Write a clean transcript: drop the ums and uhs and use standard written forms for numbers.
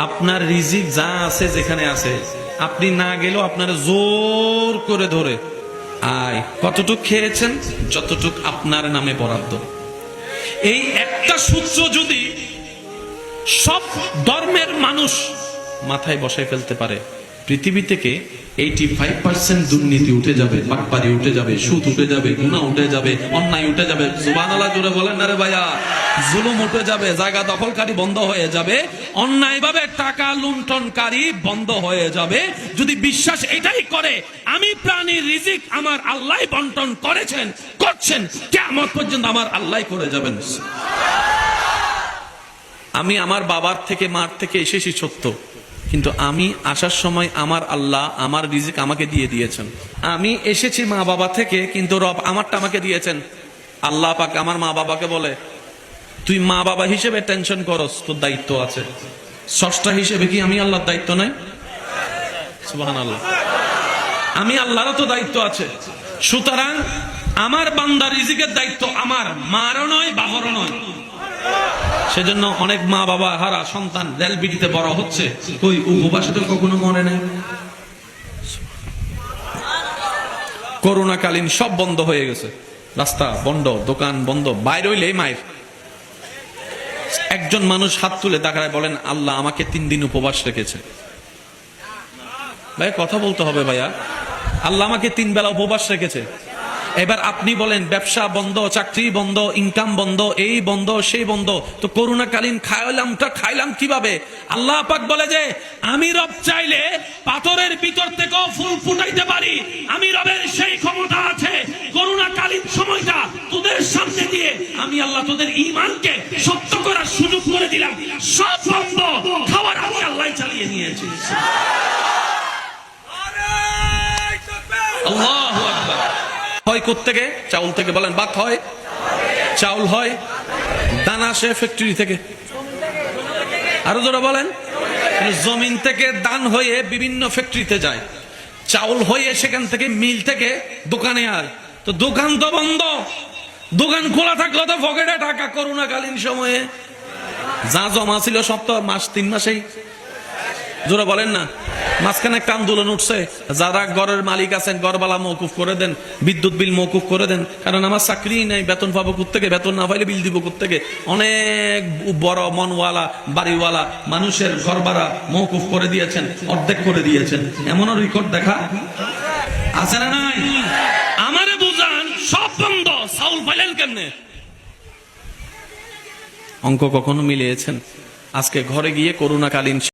আপনার রিজিক যা আছে যেখানে আছে, আপনি না গেলেও আপনার জোর করে ধরে আয়, কতটুক খেয়েছেন, যতটুক আপনার নামে বরাদ্দ। এই একটা সূত্র যদি সব ধর্মের মানুষ মাথায় বসায় ফেলতে পারে, পৃথিবী থেকে 85% দুর্নীতি উঠে যাবে, বাটপারি উঠে যাবে, সুদ উঠে যাবে, গুনাহ উঠে যাবে, অন্যায় উঠে যাবে। সুবহানাল্লাহ জোরে বলেন না রে ভাইয়া। জুলুম উঠে যাবে, জায়গা দখলকারী বন্ধ হয়ে যাবে, অন্যায়ভাবে টাকা লুণ্ঠনকারী বন্ধ হয়ে যাবে। যদি বিশ্বাস এটাই করে আমি প্রাণীর রিজিক আমার আল্লাহ বন্টন করেছেন, করছেন, কিয়ামত পর্যন্ত আমার আল্লাহ করে যাবেন। আমি আমার বাবার থেকে মার থেকে এসেছি সত্য, কিন্তু আমি আসার সময় আমার আল্লাহ আমার রিজিক আমাকে দিয়ে দিয়েছেন। আমি এসেছি মা বাবা থেকে, কিন্তু রব আমারটা আমাকে দিয়েছেন। আল্লাহ পাক আমার মা বাবাকে বলে, তুই মা বাবা হিসেবে টেনশন করস, তোর দায়িত্ব আছে। স্রষ্টা হিসেবে কি আমি আল্লাহর দায়িত্ব নাই? সুবহানাল্লাহ, আমি আল্লাহরও তো দায়িত্ব আছে। সুতরাং আমার বান্দার রিজিকের দায়িত্ব আমার, মারও নয়, বাবারও নয়। সেজন্য অনেক মা বাবা হারা সন্তান রেলবিটিতে বড় হচ্ছে, কই উপবাসে তো কখনো মরে নাই। করোনাকালীন সব বন্ধ হয়ে গেছে, রাস্তা বন্ধ, দোকান বন্ধ, বাইরে হইলেই মায়ের। একজন মানুষ হাত তুলে দাঁড়ায় বলেন, আল্লাহ আমাকে 3 দিন উপবাস রেখেছে। ভাই কথা বলতে হবে ভাইয়া, আল্লাহ আমাকে 3 বেলা উপবাস রেখেছে। এবার আপনি বলেন ব্যবসা বন্ধ, চাকরি বন্ধ, ইনকাম বন্ধ, এই বন্ধ সেই বন্ধ, তো করোনাকালীন খাইলাম কিভাবে? আল্লাহ পাক বলে যে আমি রব চাইলে পাথরের ভিতর থেকেও ফুল ফুটাইতে পারি। আমি রবের সেই ক্ষমতা আছে। করোনাকালীন সময়টা তোদের সামনে দিয়ে আমি আল্লাহ তোদের ঈমানকে সত্য করার সুযোগ করে দিলাম। সব বন্ধ, খাবার আমি আল্লাহ চালিয়ে নিয়েছি। আল্লাহু আকবার। হয় কোত্থেকে? চাউল থেকে। বলেন ভাত হয়, চাউল হয়, দানা আসে ফ্যাক্টরি থেকে। আরো জোরে বলেন। জমিন থেকে দান হয়ে বিভিন্ন ফ্যাক্টরিতে যায়, চাউল হয়ে সেখান থেকে মিল থেকে দোকানে আয়। তো দোকান তো বন্ধ, দোকান খোলা থাকলো তো পকেটে টাকা। করোনাকালীন সময়ে যা জমা ছিল সব তো 3 মাসেই, জোরে বলেন না, মাঝখানে একটা আন্দোলন উঠছে, যারা ঘরের মালিক আছেন ঘরবালা মওকুফ করে দেন, বিদ্যুৎ বিল মওকুফ করে দেন, কারণ আমার চাকরি নাই, বেতন পাবো কোত্থেকে, বেতন না পাইলে বিল দিব কোত্থেকে। অনেক বড় মনওয়ালা বাড়িওয়ালা মানুষের ঘর ভাড়া মওকুফ করে দিয়েছেন, অর্ধেক করে দিয়েছেন। এমনও রেকর্ড দেখা আছে না নাই? আমারে বুঝান, সব বন্ধ, চাউল পাইলেন কেমনে? অঙ্ক কখনো মিলিয়েছেন? আজকে ঘরে গিয়ে করোনাকালীন